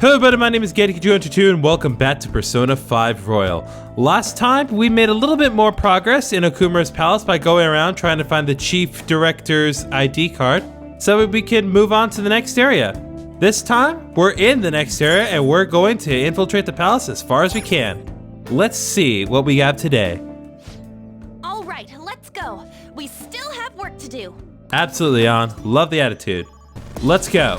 Hello everybody, my name is Getty222 and welcome back to Persona 5 Royal. Last time, we made a little bit more progress in Okumura's palace by going around trying to find the chief director's ID card so we can move on to the next area. This time, we're in the next area and we're going to infiltrate the palace as far as we can. Let's see what we have today. All right, let's go. We still have work to do. Absolutely, On. Love the attitude. Let's go.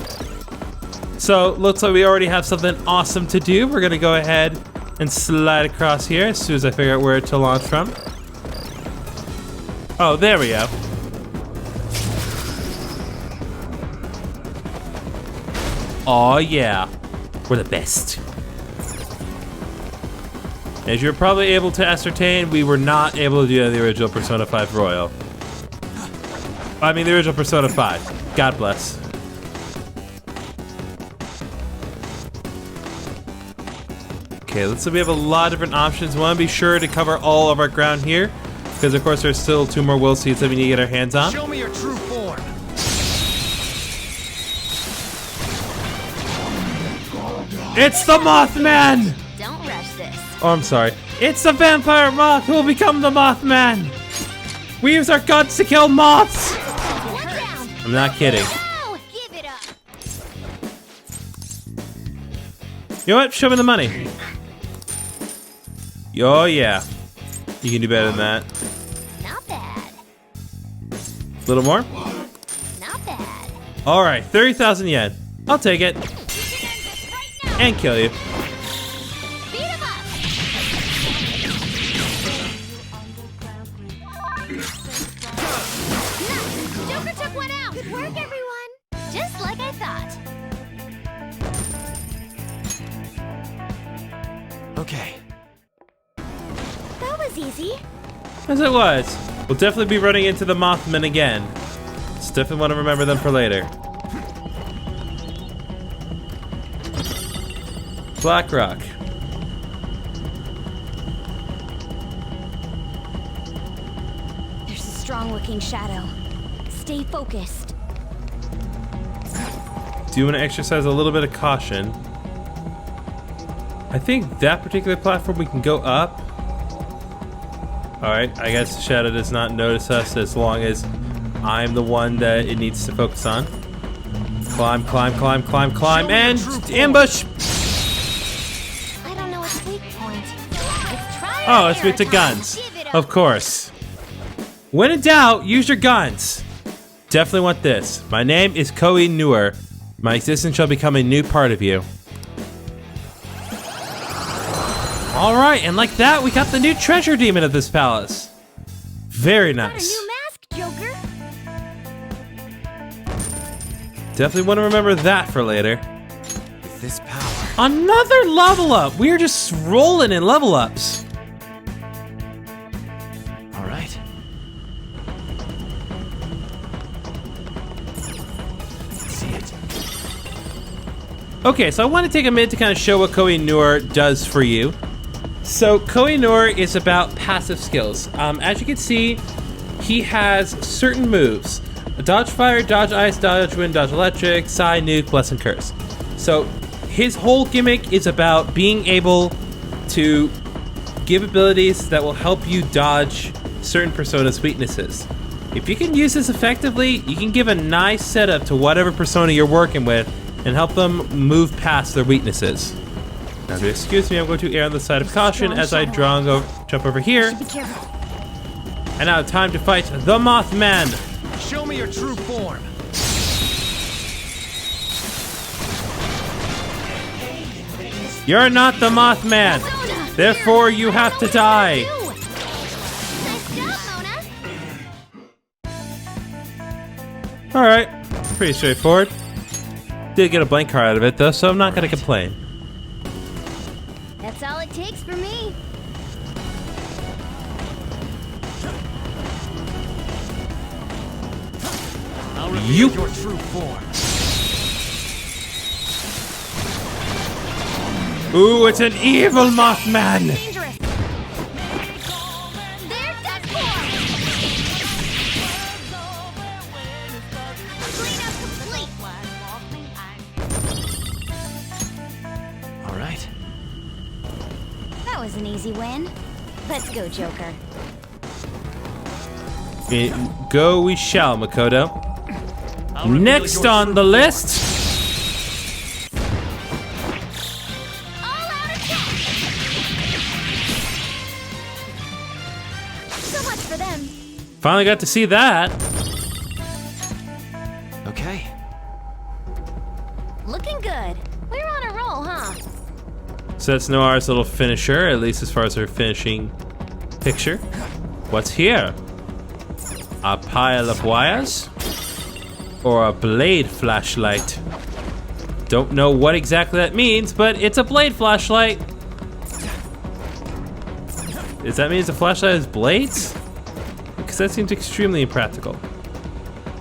So, looks like we already have something awesome to do. We're gonna go ahead and slide across here as soon as I figure out where to launch from. Oh, there we go. Oh yeah, we're the best. As you're probably able to ascertain, we were not able to do that in the original Persona 5 Royal. I mean, the original Persona 5. God bless. Okay, let's say we have a lot of different options. We want to be sure to cover all of our ground here, because of course there's still 2 more will seeds that we need to get our hands on. Show me your true form. It's the Mothman! Don't rush this. Oh, I'm sorry. It's the vampire moth who will become the Mothman! We use our guns to kill moths! One down. I'm not kidding. Ow, give it up. You know what? Show me the money. Oh yeah. You can do better than that. Not bad. A little more? Not bad. Alright, 30,000 yen. I'll take it. You can end this right now. And kill you. Beat him up. Nice. Joker took one out. Good work, everyone. Just like I thought. Okay. That was easy. As it was. We'll definitely be running into the Mothman again. Just definitely want to remember them for later. Black Rock. There's a strong-looking shadow. Stay focused. Do you want to exercise a little bit of caution? I think that particular platform we can go up. Alright, I guess the shadow does not notice us as long as I'm the one that it needs to focus on. Climb, climb, climb, climb, climb, and ambush! I don't know its weak point. Let's try Oh, it's with the time. guns. Give it up. Of course. When in doubt, use your guns. Definitely want this. My name is Okumura. My existence shall become a new part of you. Alright, and like that, we got the new treasure demon of this palace. Very Got a nice. new mask, Joker. Definitely want to remember that for later. With this power. Another level up! We are just rolling in level ups. All right. See it. Okay, so I want to take a minute to kind of show what Okumura does for you. So Okumura is about passive skills. As you can see, he has certain moves. Dodge fire, dodge ice, dodge wind, dodge electric, psi, nuke, bless, and curse. So his whole gimmick is about being able to give abilities that will help you dodge certain persona's weaknesses. If you can use this effectively, you can give a nice setup to whatever persona you're working with and help them move past their weaknesses. Now, to excuse me, I'm going to err on the side of caution as I jump over here. Be careful. And now, time to fight the Mothman. Show me your true form. You're not the Mothman. Mona, Therefore, here. you have to Nice die. job, Mona. All right, pretty straightforward. Did get a blank card out of it though, so I'm not gonna complain. That's all it takes for me. I'll reveal You- your true form. Ooh, it's an evil Mothman. Dangerous. There, that's four. Cleanup complete. easy win. Let's go, Joker. Go we shall, Makoto. I'll reveal Next your on true the form. list, All out attack! So much for them. finally got to see that. Okay. Looking good. We're on a roll, huh? So that's Noir's little finisher, at least as far as her finishing picture. What's here? A pile of wires? Or a blade flashlight? Don't know what exactly that means, but it's a blade flashlight. Does that mean the flashlight has blades? Because that seems extremely impractical.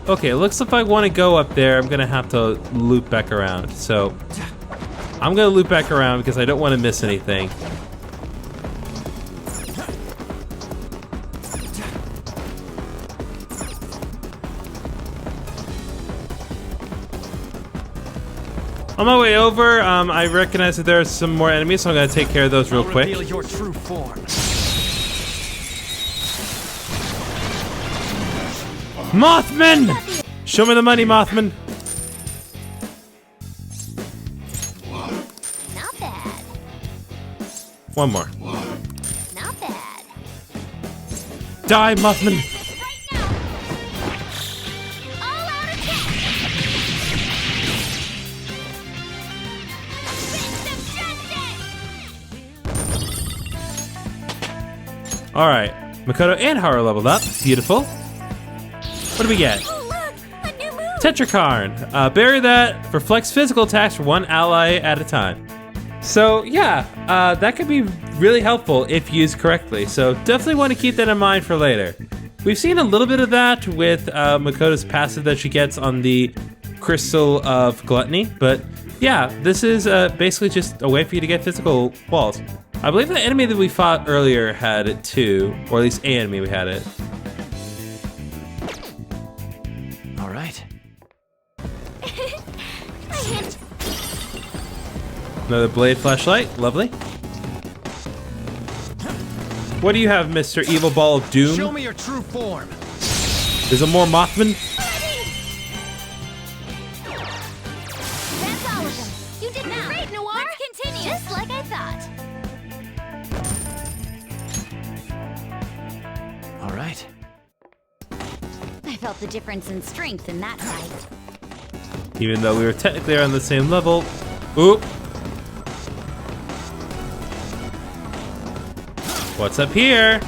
Okay, it looks like if I want to go up there, I'm gonna have to loop back around. So I'm gonna loop back around because I don't want to miss anything. On my way over, I recognize that there are some more enemies, so I'm gonna take care of those real I'll quick. reveal your true form. Mothman! Show me the money, Mothman. Not bad. One more. Not bad. Die, Mothman. Right now! All out attack! Fist of justice! All right, Makoto and Haru leveled up. Beautiful. What do we get? Oh, look! A new move! Tetrakarn. Bury that for flex physical attacks for one ally at a time. So yeah, that could be really helpful if used correctly. So definitely want to keep that in mind for later. We've seen a little bit of that with Makoto's passive that she gets on the Crystal of Gluttony, but yeah, this is basically just a way for you to get physical walls. I believe the enemy that we fought earlier had it too, or at least a enemy we had it. All right. I hit. Another blade flashlight, lovely. What do you have, Mr. Evil Ball of Doom? Show me your true form. Is there more Mothman? That's all of them. You did now. Great, Noir. Let's continue. Just like I thought. All right. I felt the difference in strength in that fight. Even though we were technically on the same level. Oop. What's up here?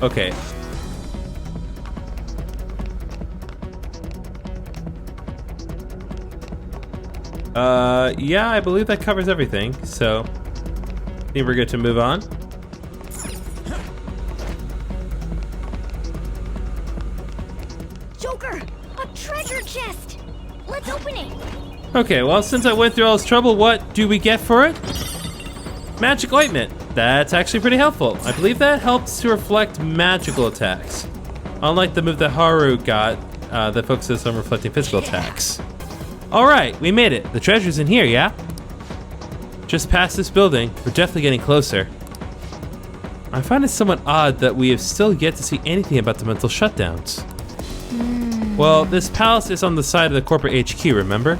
Okay. Yeah, I believe that covers everything, so I think we're good to move on. Joker, a treasure chest. Let's open it. Okay, well, since I went through all this trouble, what do we get for it? Magic ointment. That's actually pretty helpful. I believe that helps to reflect magical attacks. Unlike the move that Haru got, that focuses on reflecting physical attacks. All right, we made it. The treasure's in here, yeah? Just past this building. We're definitely getting closer. I find it somewhat odd that we have still yet to see anything about the mental shutdowns. Well, this palace is on the side of the corporate HQ, remember?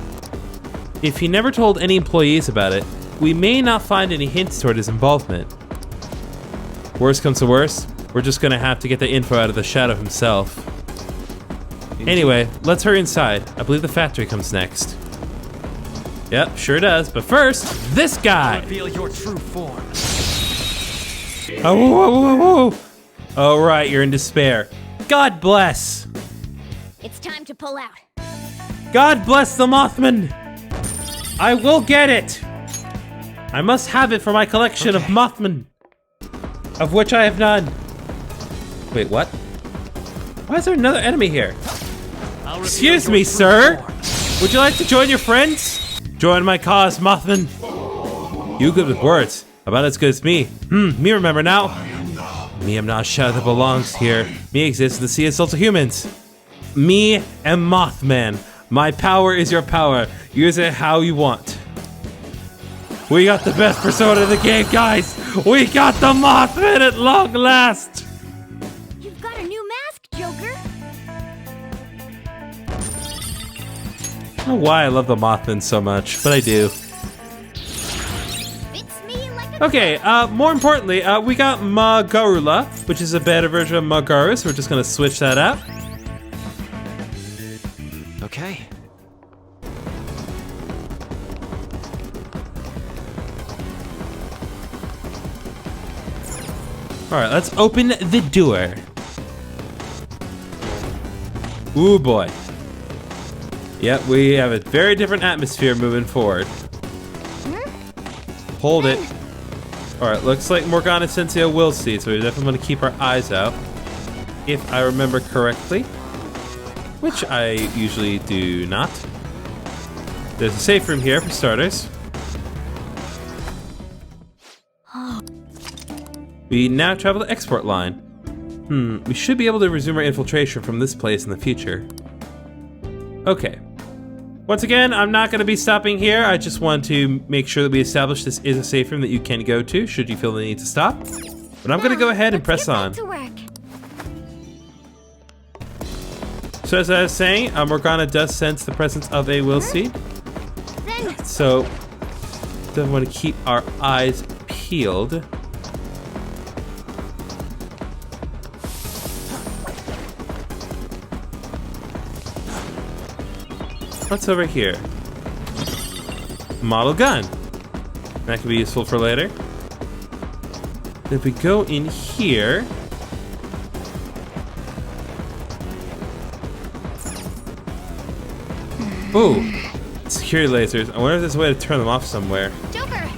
If he never told any employees about it, we may not find any hints toward his involvement. Worst comes to worst, we're just gonna have to get the info out of the Shadow himself. Anyway, let's hurry inside. I believe the factory comes next. Yep, sure does, but first, this guy! Reveal your true form. Oh, whoa, whoa, whoa, whoa. Oh, right, you're in despair. God bless! It's time to pull out. God bless the Mothman! I will get it! I must have it for my collection of Mothman, of which I have none. Wait, what? Why is there another enemy here? I'll reveal Excuse your me, true sir. form. Would you like to join your friends? Join my cause, Mothman. You good with words. About as good as me. Me remember now. Me am not a shadow that belongs here. Me exists in the sea of souls of humans. Me am Mothman. My power is your power. Use it how you want. We got the best persona in the game, guys. We got the Mothman at long last. You've got a new mask, Joker. I don't know why I love the Mothman so much, but I do. Fits me like a Okay, more importantly, we got Magarula, which is a better version of Magaru, so we're just gonna switch that out. Okay. Alright, let's open the door. Ooh boy. Yep, we have a very different atmosphere moving forward. Hold it. Alright, looks like Morgana Sensei will see, so we definitely want to keep our eyes out. If I remember correctly. Which I usually do not. There's a safe room here for starters. We now travel the export line. We should be able to resume our infiltration from this place in the future. Okay. Once again, I'm not going to be stopping here. I just want to make sure that we establish this is a safe room that you can go to should you feel the need to stop. But I'm going to go ahead and press on. to work. So as I was saying, Morgana does sense the presence of a will seed. Then So definitely want to keep our eyes peeled. What's over here? Model gun. That could be useful for later. If we go in here. Ooh. Security lasers. I wonder if there's a way to turn them off somewhere. Joker.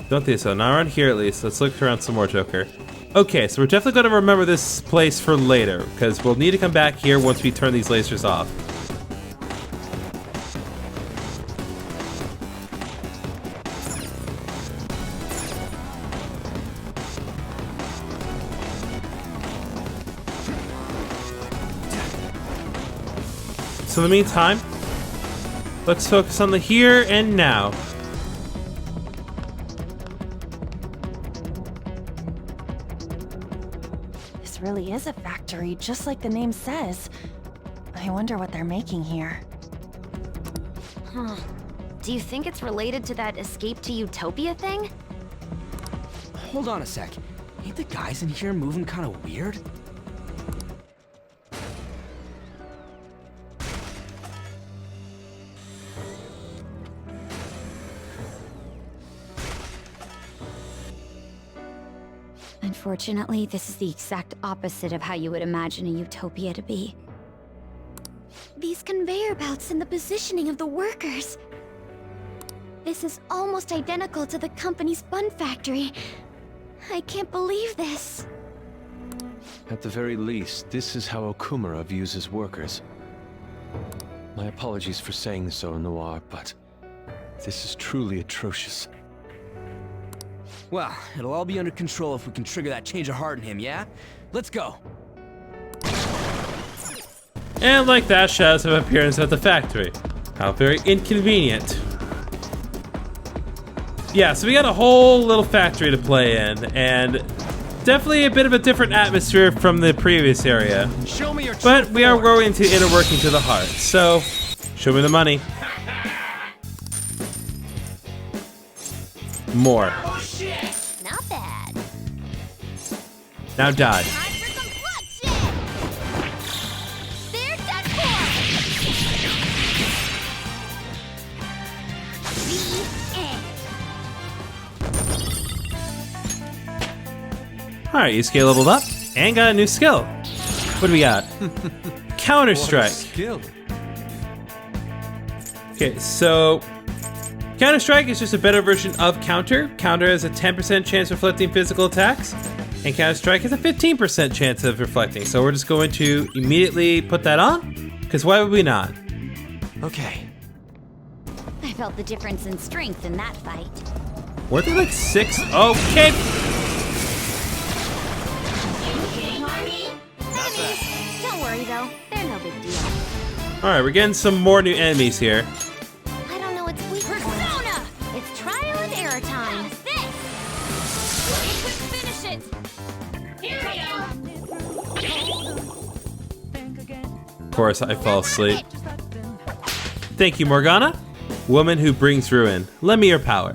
Don't think so. Not around here at least. Let's look around some more, Joker. Okay, so we're definitely going to remember this place for later, because we'll need to come back here once we turn these lasers off. So in the meantime, let's focus on the here and now. This really is a factory, just like the name says. I wonder what they're making here. Huh. Do you think it's related to that escape to Utopia thing? Hold on a sec. Ain't the guys in here moving kind of weird? Unfortunately, this is the exact opposite of how you would imagine a utopia to be. These conveyor belts and the positioning of the workers. This is almost identical to the company's bun factory. I can't believe this. At the very least, this is how Okumura views his workers. My apologies for saying so, Noir, but this is truly atrocious. Well, it'll all be under control if we can trigger that change of heart in him, yeah? Let's go! And like that, shadows have appearance at the factory. How very inconvenient. Yeah, so we got a whole little factory to play in, and definitely a bit of a different atmosphere from the previous area. Show me your But we are growing into inner working to the heart, so show me the money. More. Not bad. Now die. Time for some bloodshed! There's that The end. Alright, Yusuke leveled up and got a new skill. What do we got? Counter-Strike. Skill. Okay, so Counter-Strike is just a better version of Counter. Counter has a 10% chance of reflecting physical attacks, and Counter-Strike has a 15% chance of reflecting. So we're just going to immediately put that on, because why would we not? Okay. I felt the difference in strength in that fight. Weren't there like 6? Okay. Enemies! Don't worry though, they're no big deal. Alright, we're getting some more new enemies here. I don't know its weak Persona! It's trial and error time. This! Finish it! Here we go! Of course, I fall asleep. Thank you, Morgana. Woman who brings ruin. Lend me your power.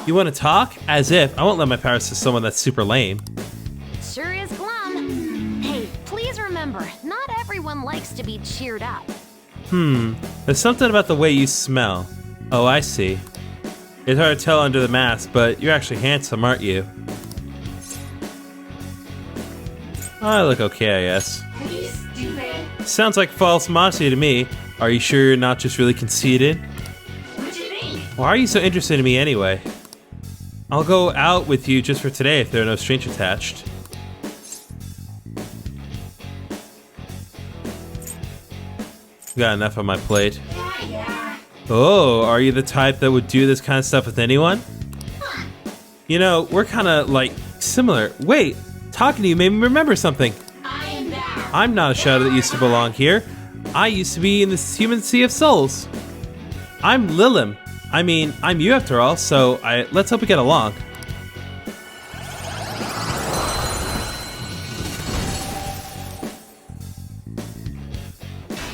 You want to talk? As if. I won't lend my powers to someone that's super lame. Sure is glum. Hey, please remember, not everyone likes to be cheered up. There's something about the way you smell. Oh, I see. It's hard to tell under the mask, but you're actually handsome, aren't you? I look okay, I guess. Sounds like false modesty to me. Are you sure you're not just really conceited? Why are you so interested in me anyway? I'll go out with you just for today if there are no strings attached. Got enough on my plate. Oh, are you the type that would do this kind of stuff with anyone? You know, we're kind of, like, similar. Wait, talking to you made me remember something. I'm not a shadow that used to belong here. I used to be in this human sea of souls. I'm Lilim. I mean, I'm you after all, so let's hope we get along.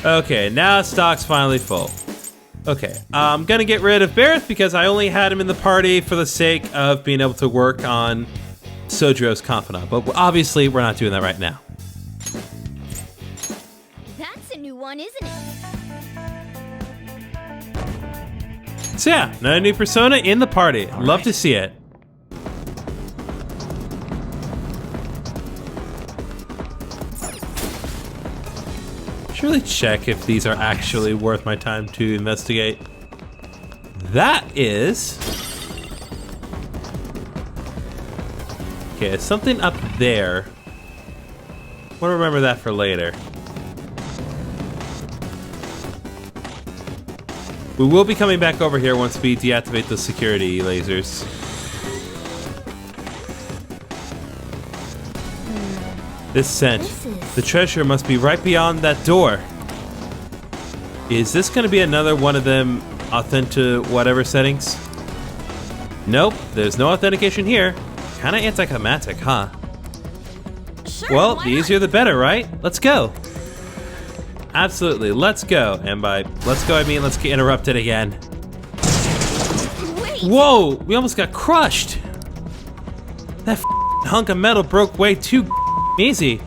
Okay, now stock's finally full. Okay, I'm gonna get rid of Bareth because I only had him in the party for the sake of being able to work on Sojiro's confidant, but obviously we're not doing that right now. That's a new one, isn't it? So yeah, another new persona in the party. Love to see it. Should really check if these are actually worth my time to investigate. That is... Okay, there's something up there. I want to remember that for later. We will be coming back over here once we deactivate the security lasers. This scent. The treasure must be right beyond that door. Is this going to be another one of them authentic whatever settings? Nope, there's no authentication here. Kind of anticlimactic, huh? Sure, Well, why the easier the better, right? Let's go. Absolutely, let's go. And by let's go, I mean let's get interrupted again. Wait. Whoa, we almost got crushed. That hunk of metal broke way too easy.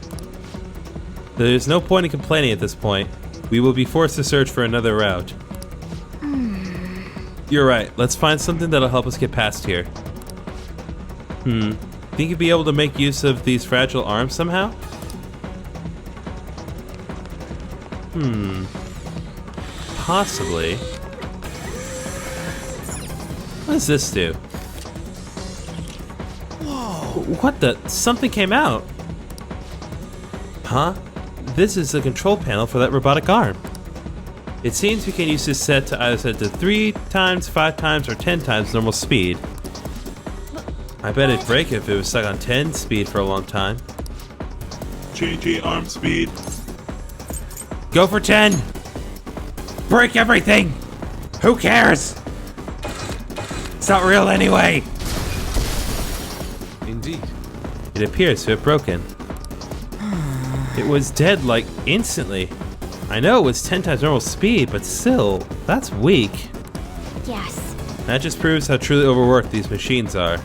There's no point in complaining at this point. We will be forced to search for another route. You're right, let's find something that'll help us get past here. Think you'd be able to make use of these fragile arms somehow? Possibly. What does this do? Whoa. What the? Something came out. Huh? This is the control panel for that robotic arm. It seems we can use this set to either set to 3 times, 5 times, or 10 times normal speed. I bet it'd break if it was stuck on 10 speed for a long time. Changing arm speed. Go for 10! Break everything! Who cares? It's not real anyway! Indeed. It appears to have broken. It was dead, like, instantly. I know it was 10 times normal speed, but still, that's weak. Yes. That just proves how truly overworked these machines are.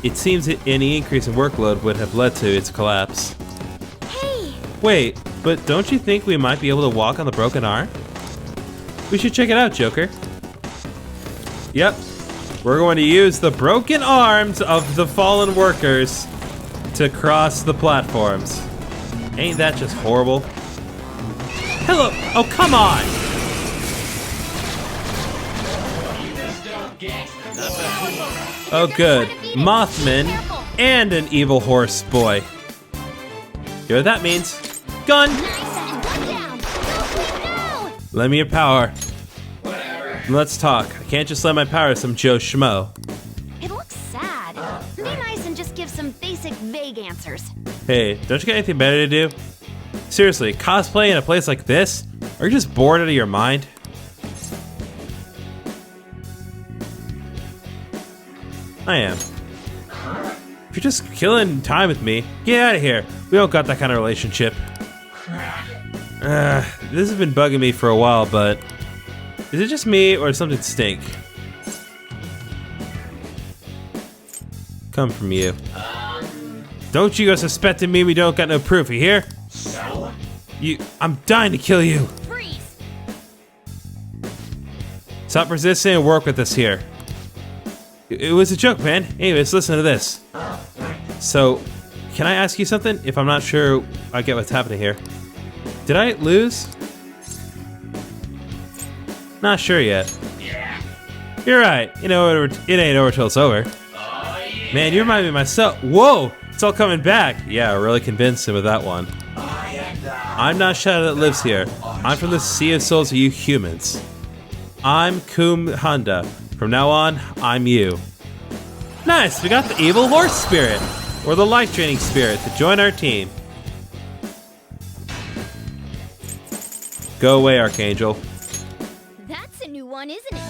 It seems that any increase in workload would have led to its collapse. Hey! Wait, but don't you think we might be able to walk on the broken arm? We should check it out, Joker. Yep. We're going to use the broken arms of the fallen workers to cross the platforms. Ain't that just horrible? Hello! Oh, come on! Oh, good. Mothman and an evil horse boy. You know what that means? Gun! Lend me your power. Let's talk. I can't just lend my power to some Joe Schmo. It looks sad. Be nice and just give some basic, vague answers. Hey, don't you got anything better to do? Seriously, cosplay in a place like this? Are you just bored out of your mind? I am. If you're just killing time with me, get out of here. We don't got that kind of relationship. This has been bugging me for a while, but is it just me or does something stink? Come from you. Don't you go suspecting me, we don't got no proof, you hear? I'm dying to kill you. Freeze! Stop resisting and work with us here. It was a joke, man. Anyways, listen to this. So, can I ask you something? If I'm not sure I get what's happening here. Did I lose? Not sure yet. You're right. You know, it ain't over till it's over. Man, you remind me of myself. Whoa! It's all coming back. Yeah, really convinced him with that one. I'm not Shadow that lives here. I'm from the Sea of Souls of you humans. I'm Honda. From now on, I'm you. Nice, we got the evil horse spirit, or the life draining spirit, to join our team. Go away, Archangel. That's a new one, isn't it?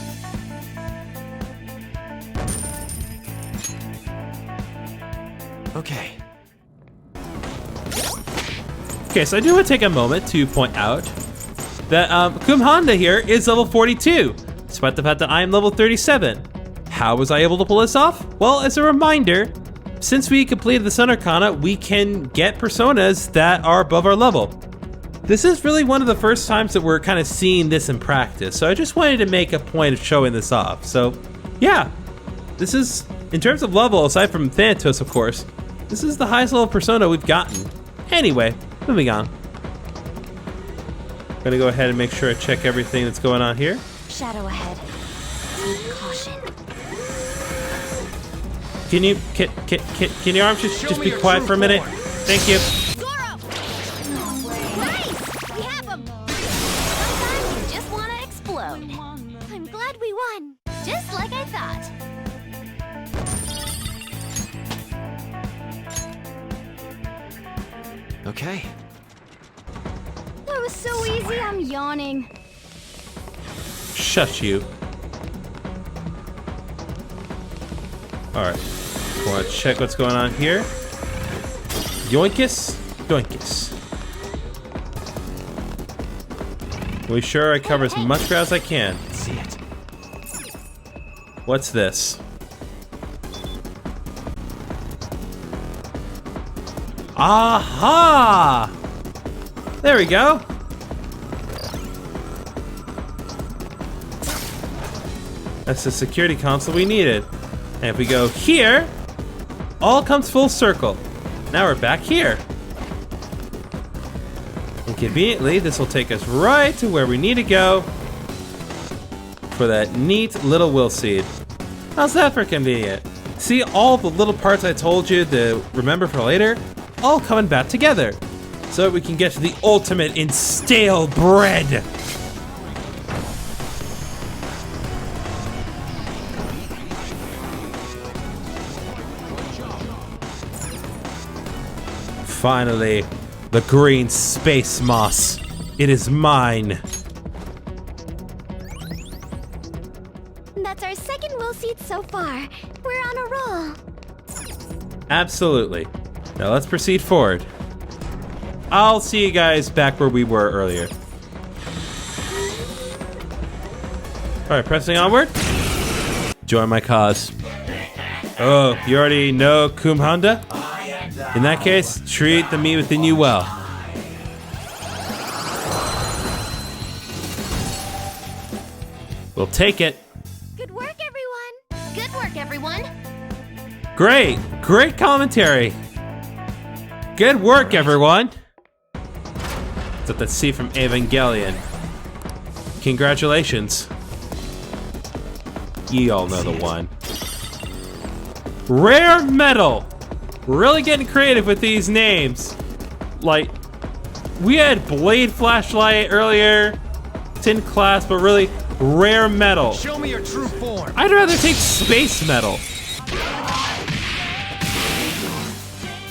Okay. Okay, so I do want to take a moment to point out that Honda here is level 42, despite the fact that I am level 37. How was I able to pull this off? Well, as a reminder, since we completed the Sun Arcana, we can get personas that are above our level. This is really one of the first times that we're kind of seeing this in practice, so I just wanted to make a point of showing this off. So, yeah, this is, in terms of level, aside from Thanatos, of course, this is the highest level persona we've gotten. Anyway, moving on. Gonna go ahead and make sure I check everything that's going on here. Shadow ahead. Caution. Can your arms just be quiet for a minute? Thank you. Goro! Nice! We have him! Sometimes you just want to explode. I'm glad we won. Just like I thought. Okay. That was so easy, I'm yawning. Shut you. Alright. Want to check what's going on here. Yoinkus? Doinkus. We sure I cover as much ground as I can. See it. What's this? Aha! There we go. That's the security console we needed. And if we go here, all comes full circle. Now we're back here. And conveniently, this will take us right to where we need to go for that neat little will seed. How's that for convenient? See all the little parts I told you to remember for later? All coming back together. So we can get to the ultimate in stale bread. Finally, the green space moss. It is mine. That's our second will seed so far. We're on a roll. Absolutely. Now let's proceed forward. I'll see you guys back where we were earlier. Alright, pressing onward. Join my cause. Oh, you already know Honda? In that case, treat the me within you well. We'll take it. Good work, everyone. Good work, everyone. Great commentary. Good work, everyone. That's what the C from Evangelion. Congratulations. You all know the one. Rare metal. We're really getting creative with these names. Like, we had Blade Flashlight earlier, Tin Class, but really, rare metal. Show me your true form. I'd rather take space metal.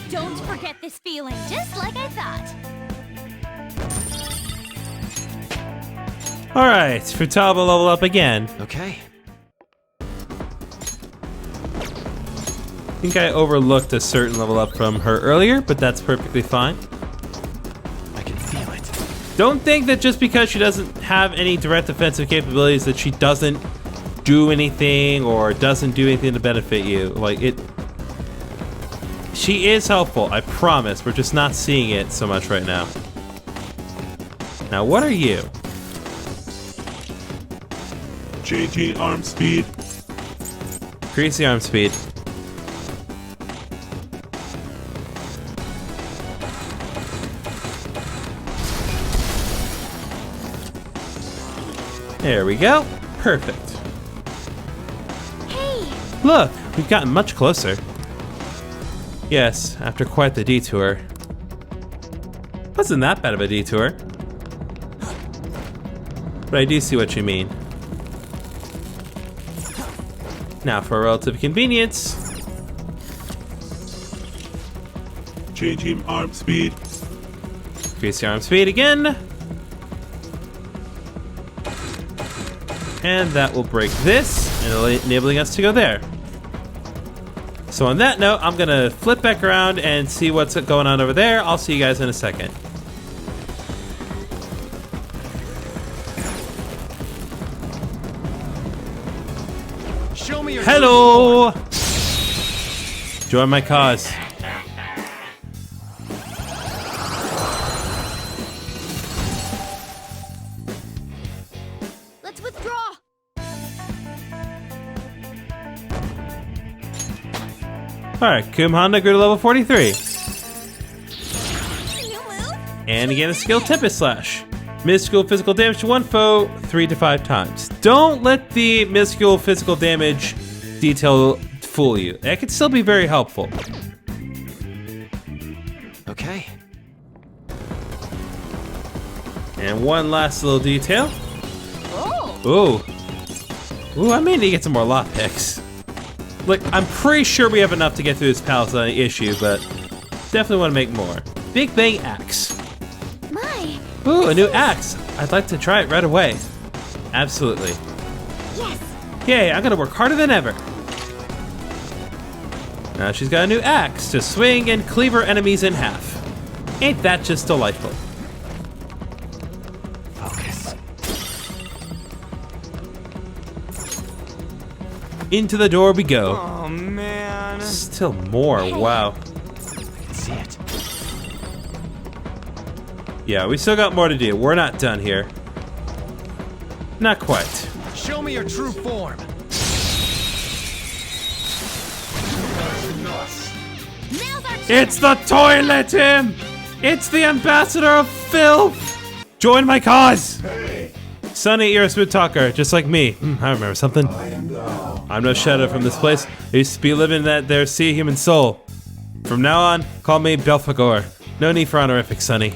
Don't forget this feeling, just like I thought. Alright, Futaba level up again. Okay. I think I overlooked a certain level up from her earlier, but that's perfectly fine. I can feel it. Don't think that just because she doesn't have any direct offensive capabilities that she doesn't do anything or doesn't do anything to benefit you. Like, she is helpful, I promise. We're just not seeing it so much right now. Now, what are you? Changing arm speed. Increase the arm speed. There we go. Perfect. Hey! Look, we've gotten much closer. Yes, after quite the detour. Wasn't that bad of a detour. But I do see what you mean. Now for relative convenience. Changing arm speed. Increase the arm speed again. And that will break this, and enabling us to go there. So on that note, I'm gonna flip back around and see what's going on over there. I'll see you guys in a second. Show me your Hello! Join my cause. Let's withdraw! Alright, Kumhanda grew to level 43. New move? And again, a skill Tempest Slash. Minuscule physical damage to one foe 3 to 5 times. Don't let the minuscule physical damage detail fool you. That could still be very helpful. Okay. And one last little detail. Oh! Ooh. Ooh, I may need to get some more lockpicks. Look, I'm pretty sure we have enough to get through this palace on the issue, but definitely want to make more. Big Bang Axe. My! Ooh, a new axe. I'd like to try it right away. Absolutely. Yes! Yay, I'm gonna work harder than ever. Now she's got a new axe to swing and cleave her enemies in half. Ain't that just delightful? Focus. Into the door we go. Oh, man. Still more, wow. I can see it. Yeah, we still got more to do. We're not done here. Not quite. Show me your true form. Now's our chance! It's the toilet, Tim! It's the ambassador of filth! Join my cause! Sonny, you're a smooth talker, just like me. I remember something. I'm no shadow from this place. I used to be living in that there sea human soul. From now on, call me Belphegor. No need for honorific, Sonny.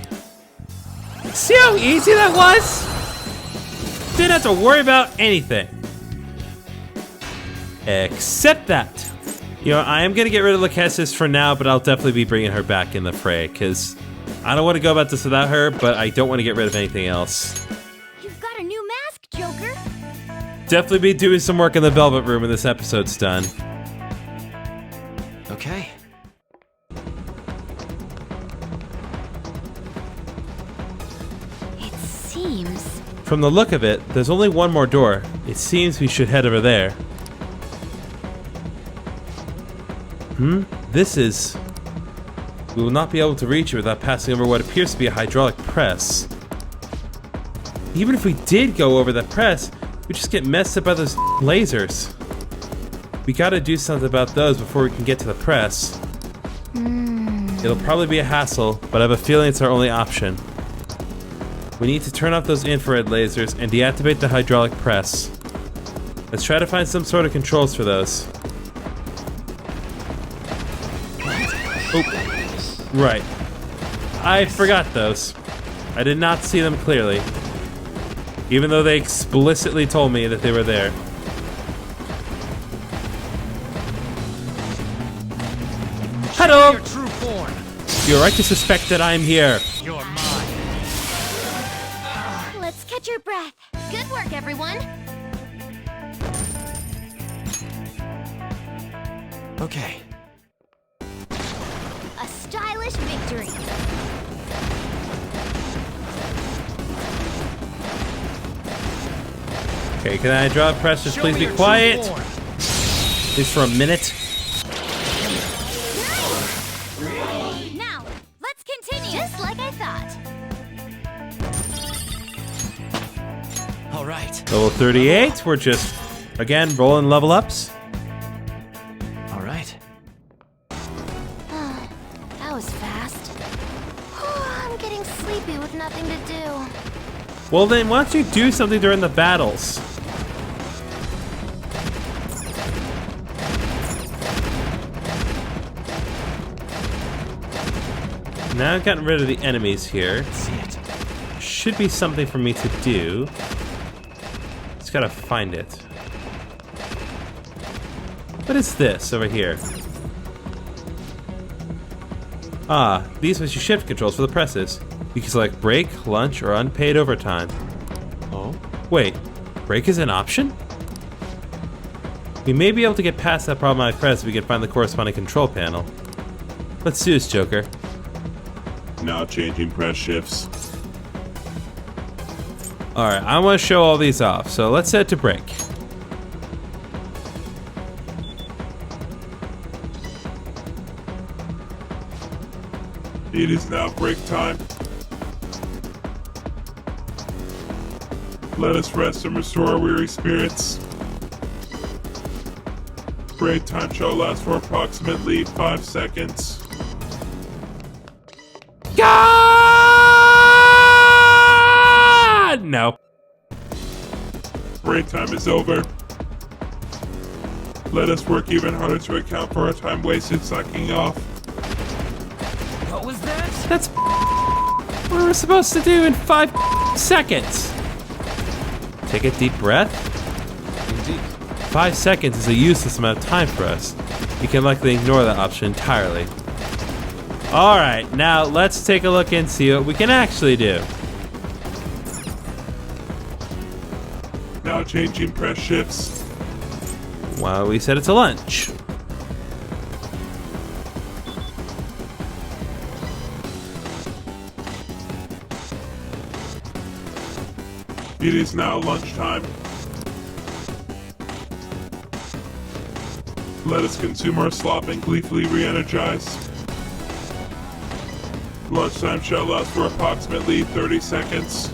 See how easy that was? Didn't have to worry about anything. Except that. You know, I am going to get rid of Lachesis for now, but I'll definitely be bringing her back in the fray, because I don't want to go about this without her, but I don't want to get rid of anything else. You've got a new mask, Joker! Definitely be doing some work in the Velvet Room when this episode's done. Okay. It seems... From the look of it, there's only one more door. It seems we should head over there. This is... We will not be able to reach it without passing over what appears to be a hydraulic press. Even if we did go over that press, we just get messed up by those lasers. We gotta do something about those before we can get to the press. It'll probably be a hassle, but I have a feeling it's our only option. We need to turn off those infrared lasers and deactivate the hydraulic press. Let's try to find some sort of controls for those. Oh, right. I forgot those. I did not see them clearly. Even though they explicitly told me that they were there. Hello! Your true form. You're right to suspect that I'm here. You're mine. Let's catch your breath. everyone. Okay. A stylish victory. Okay, can I draw pressures? Please be quiet. At least for a minute. Now, let's continue. Just like I thought. All right. Level 38. We're just, again, rolling level ups. All right. That was fast. I'm getting sleepy with nothing to do. Well then, why don't you do something during the battles? Now I've gotten rid of the enemies here. See it. Should be something for me to do. Just gotta find it. What is this over here? Ah, these are your shift controls for the presses. You can select break, lunch, or unpaid overtime. Oh? Wait, break is an option? We may be able to get past that problematic press if we can find the corresponding control panel. Let's do this, Joker. Now changing press shifts. Alright, I want to show all these off, so let's set to break. It is now break time. Let us rest and restore our weary spirits. Break time shall last for approximately 5 seconds. God! No. Break time is over. Let us work even harder to account for our time wasted sucking off. What was that? That's what we're supposed to do in 5 seconds. Take a deep breath. Indeed. 5 seconds is a useless amount of time for us. You can likely ignore that option entirely. Alright, now let's take a look and see what we can actually do. Now changing press shifts. Well, we said it's a lunch. It is now lunchtime. Let us consume our slop and gleefully re-energize. Lunchtime shall last for approximately 30 seconds.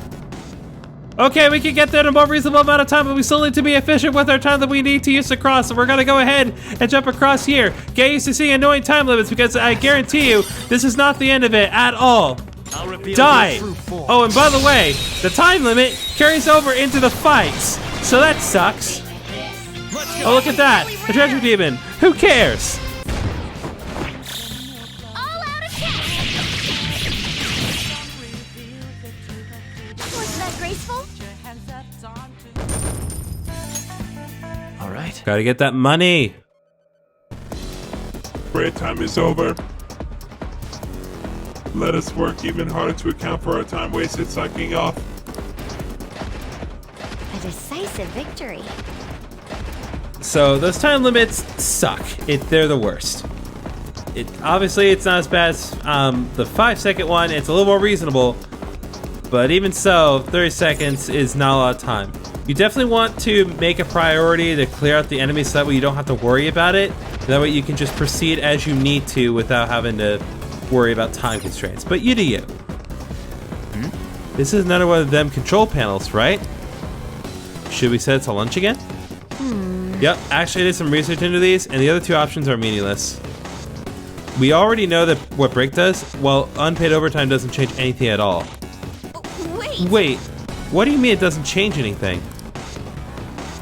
Okay, we can get there in a more reasonable amount of time, but we still need to be efficient with our time that we need to use to cross, so we're gonna go ahead and jump across here. Get used to seeing annoying time limits, because I guarantee you, this is not the end of it at all. I'll reveal Die! your true form. Oh, and by the way, the time limit carries over into the fights, so that sucks. Oh, look at that! A treasure demon! Who cares? All out attack! Wasn't that graceful? All right. Gotta get that money. Break time is over. Let us work even harder to account for our time wasted sucking off. A decisive victory. So those time limits suck. They're the worst. Obviously it's not as bad as the 5-second one. It's a little more reasonable, but even so, 30 seconds is not a lot of time. You definitely want to make a priority to clear out the enemies so that way you don't have to worry about it. That way you can just proceed as you need to without having to worry about time constraints. But you do you. This is another one of them control panels, right? Should we set it to lunch again? Yep, actually I did some research into these, and the other two options are meaningless. We already know that what break does, while unpaid overtime doesn't change anything at all. Wait, what do you mean it doesn't change anything?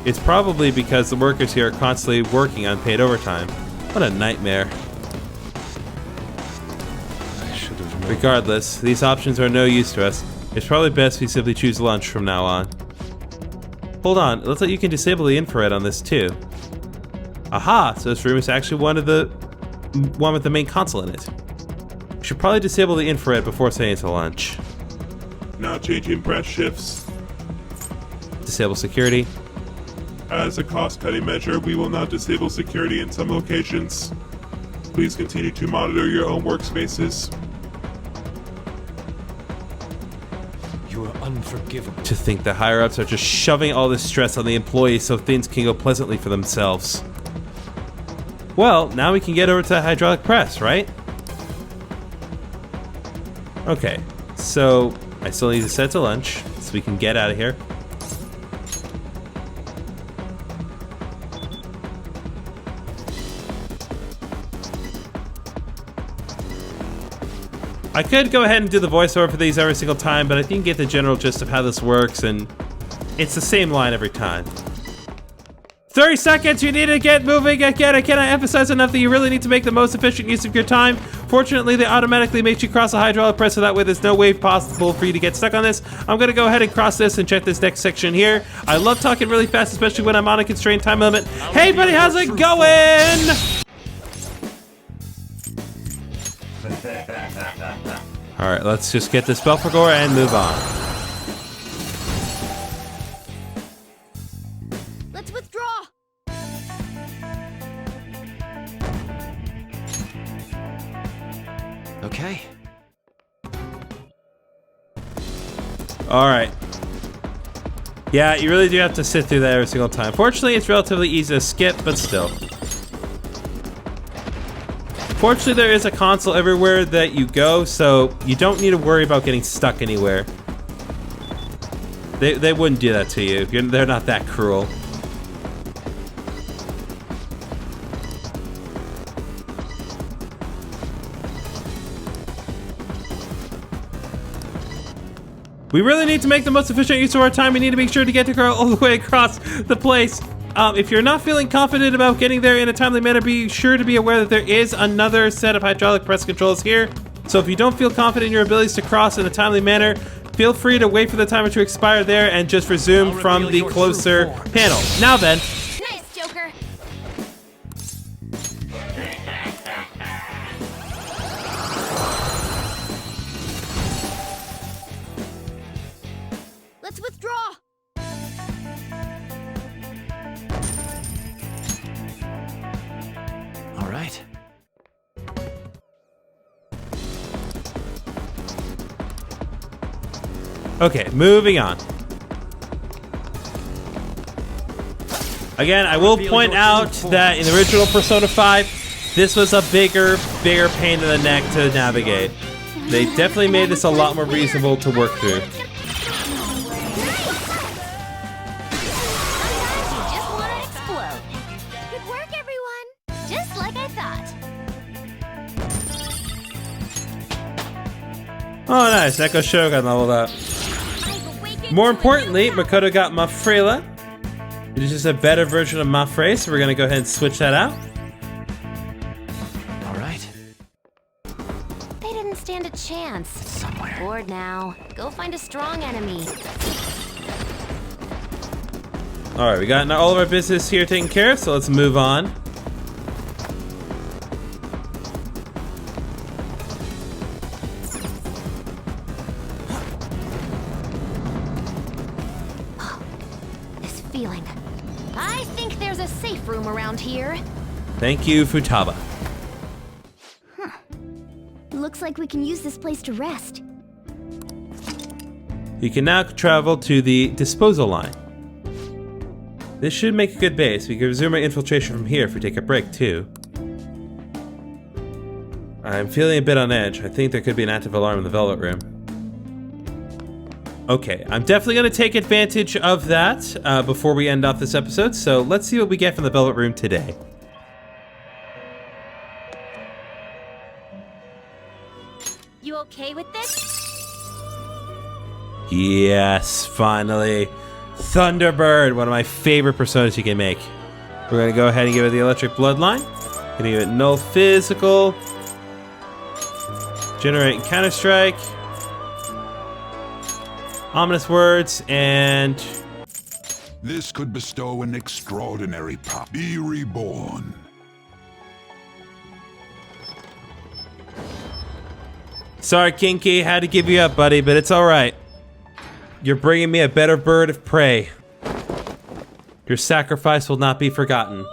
It's probably because the workers here are constantly working unpaid overtime. What a nightmare. I should have known. Regardless, these options are no use to us. It's probably best we simply choose lunch from now on. Hold on, it looks like you can disable the infrared on this too. Aha, so this room is actually one with the main console in it. We should probably disable the infrared before saying it's a lunch. Now changing press shifts. disable security. As a cost-cutting measure, we will not disable security in some locations. Please continue to monitor your own workspaces. You are unforgivable. To think the higher-ups are just shoving all this stress on the employees so things can go pleasantly for themselves. Well, now we can get over to the hydraulic press, right? Okay, so I still need to set to lunch so we can get out of here. I could go ahead and do the voiceover for these every single time, but I think you get the general gist of how this works, and it's the same line every time. 30 seconds, you need to get moving again. I cannot emphasize enough that you really need to make the most efficient use of your time. Fortunately, they automatically make you cross a hydraulic press, so that way there's no way possible for you to get stuck on this. I'm gonna go ahead and cross this and check this next section here. I love talking really fast, especially when I'm on a constrained time limit. Hey buddy, how's it going? All right, let's just get this Belphegor and move on. Let's withdraw. Okay. All right. Yeah, you really do have to sit through that every single time. Fortunately, it's relatively easy to skip, but still. Fortunately, there is a console everywhere that you go, so you don't need to worry about getting stuck anywhere. They wouldn't do that to you. They're not that cruel. We really need to make the most efficient use of our time. We need to make sure to get to go all the way across the place. If you're not feeling confident about getting there in a timely manner, be sure to be aware that there is another set of hydraulic press controls here. So if you don't feel confident in your abilities to cross in a timely manner, feel free to wait for the timer to expire there and just resume from the closer panel. Now then. Nice, Joker. Let's withdraw. All right. Okay, moving on. Again, I will point out that in the original Persona 5, this was a bigger pain in the neck to navigate. They definitely made this a lot more reasonable to work through. Sometimes you just want to explode. Good work, everyone. Just like I thought. Oh, nice. Echo Shogun leveled up. More importantly, Makoto got Mafrela. It is just a better version of Mafre, so we're going to go ahead and switch that out. All right. They didn't stand a chance. Somewhere. Bored now. Go find a strong enemy. All right, we got all of our business here taken care of, so let's move on. This feeling. I think there's a safe room around here. Thank you, Futaba. Looks like we can use this place to rest. You can now travel to the disposal line. This should make a good base. We can resume our infiltration from here if we take a break, too. I'm feeling a bit on edge. I think there could be an active alarm in the Velvet Room. Okay, I'm definitely going to take advantage of that before we end off this episode, so let's see what we get from the Velvet Room today. You okay with this? Yes, finally. Thunderbird, one of my favorite personas you can make. We're going to go ahead and give it the electric bloodline. Gonna give it null physical. Generate counter-strike. Ominous words, and... This could bestow an extraordinary power. Be reborn. Sorry, Kinky, had to give you up, buddy, but it's alright. You're bringing me a better bird of prey. Your sacrifice will not be forgotten.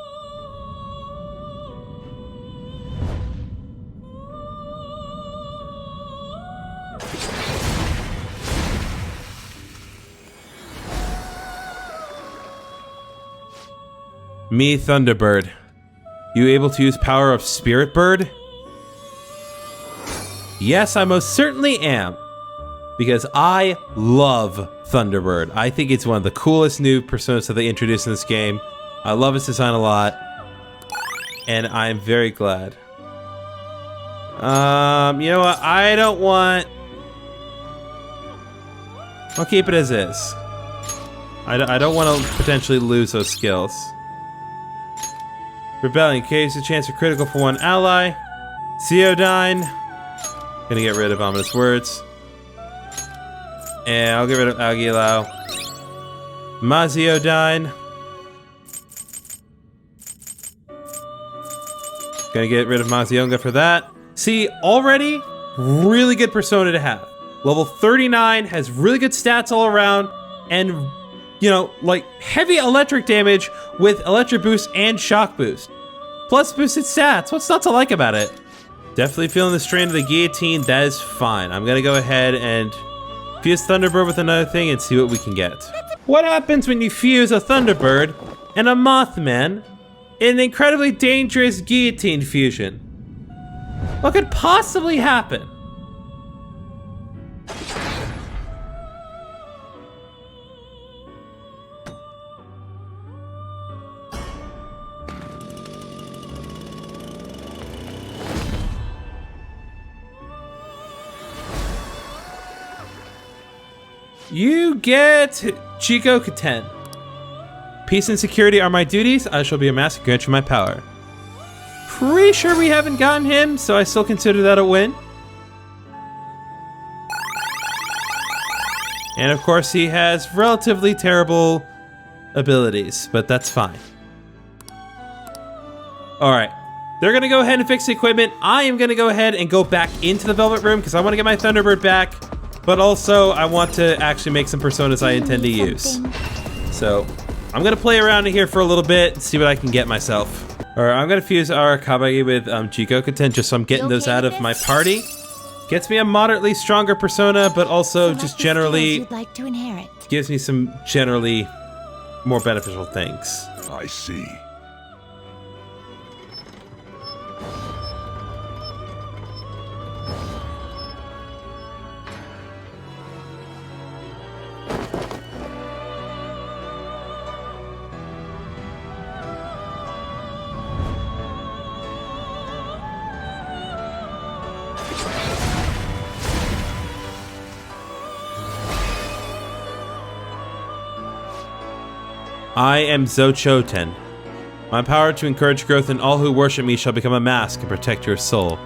Me, Thunderbird. You able to use power of Spirit Bird? Yes, I most certainly am. Because I love Thunderbird. I think it's one of the coolest new personas that they introduced in this game. I love its design a lot. And I'm very glad. You know what? I don't want... I'll keep it as is. I don't want to potentially lose those skills. Rebellion carries a chance for critical for one ally. Zeodyne. Gonna get rid of ominous words. And I'll get rid of Aguilau. Maziodyne. Gonna get rid of Mazionga for that. See, already, really good persona to have. Level 39, has really good stats all around, and, you know, like, heavy electric damage with electric boost and shock boost. Plus boosted stats, what's not to like about it? Definitely feeling the strain of the guillotine, that is fine. I'm gonna go ahead and fuse Thunderbird with another thing and see what we can get. What happens when you fuse a Thunderbird and a Mothman in an incredibly dangerous guillotine fusion? What could possibly happen? You get Chico Katen. Peace and security are my duties. I shall be a master, grant you my power. Pretty sure we haven't gotten him, so I still consider that a win. And of course he has relatively terrible abilities, but that's fine. Alright, they're gonna go ahead and fix the equipment. I am gonna go ahead and go back into the Velvet Room because I want to get my Thunderbird back, but also I want to actually make some personas I intend to use. So I'm gonna play around in here for a little bit and see what I can get myself. Alright, I'm gonna fuse our Kabagi with Chico Katen just so I'm getting those out of my party. Gets me a moderately stronger persona, but also just generally you'd like to inherit. gives me some generally more beneficial things. I see. I am Zochoten. My power to encourage growth in all who worship me shall become a mask and protect your soul.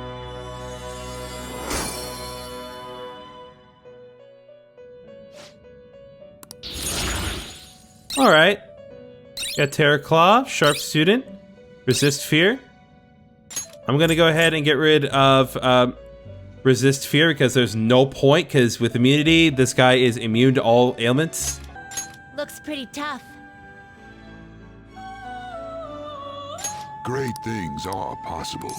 Alright. Got Terror Claw, Sharp Student, Resist Fear. I'm gonna go ahead and get rid of Resist Fear because there's no point, because with immunity, this guy is immune to all ailments. Looks pretty tough. Great things are possible.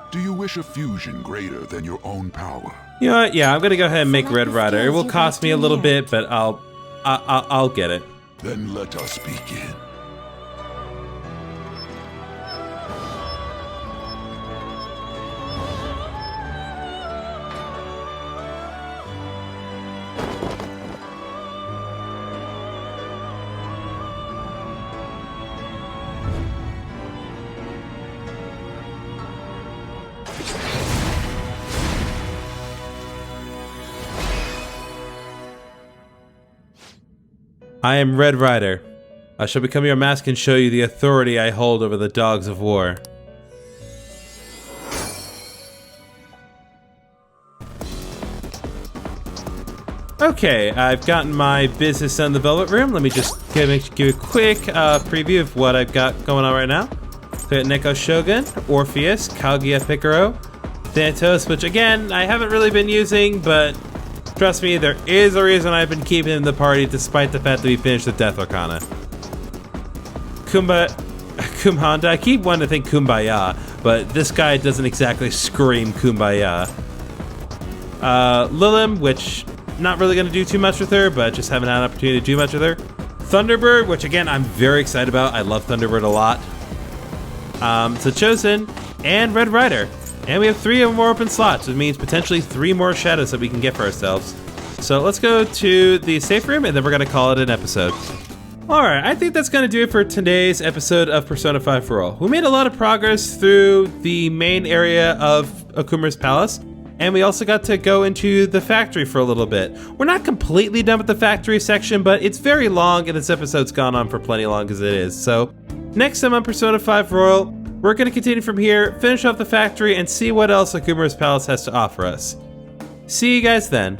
Do you wish a fusion greater than your own power? You know what? Yeah, I'm gonna go ahead and make Red Rider. It will cost me a little bit, but I'll get it. Then let us begin. I am Red Rider. I shall become your mask and show you the authority I hold over the dogs of war. Okay, I've gotten my business done in the Velvet Room. Let me just give you a quick preview of what I've got going on right now. So I got Neko Shogun, Orpheus, Kaguya Picaro, Thanatos, which again, I haven't really been using, but trust me, there is a reason I've been keeping him in the party despite the fact that we finished the Death Arcana. Kumhanda. I keep wanting to think Kumbaya, but this guy doesn't exactly scream Kumbaya. Lilim, which not really going to do too much with her, but just haven't had an opportunity to do much with her. Thunderbird, which again, I'm very excited about. I love Thunderbird a lot. So Chosen and Red Rider. And we have 3 more open slots, which means potentially 3 more shadows that we can get for ourselves. So let's go to the safe room, and then we're going to call it an episode. Alright, I think that's going to do it for today's episode of Persona 5 For All. We made a lot of progress through the main area of Okumura's palace, and we also got to go into the factory for a little bit. We're not completely done with the factory section, but it's very long, and this episode's gone on for plenty long as it is. So, next time on Persona 5 Royal, we're going to continue from here, finish off the factory, and see what else Okumura's palace has to offer us. See you guys then.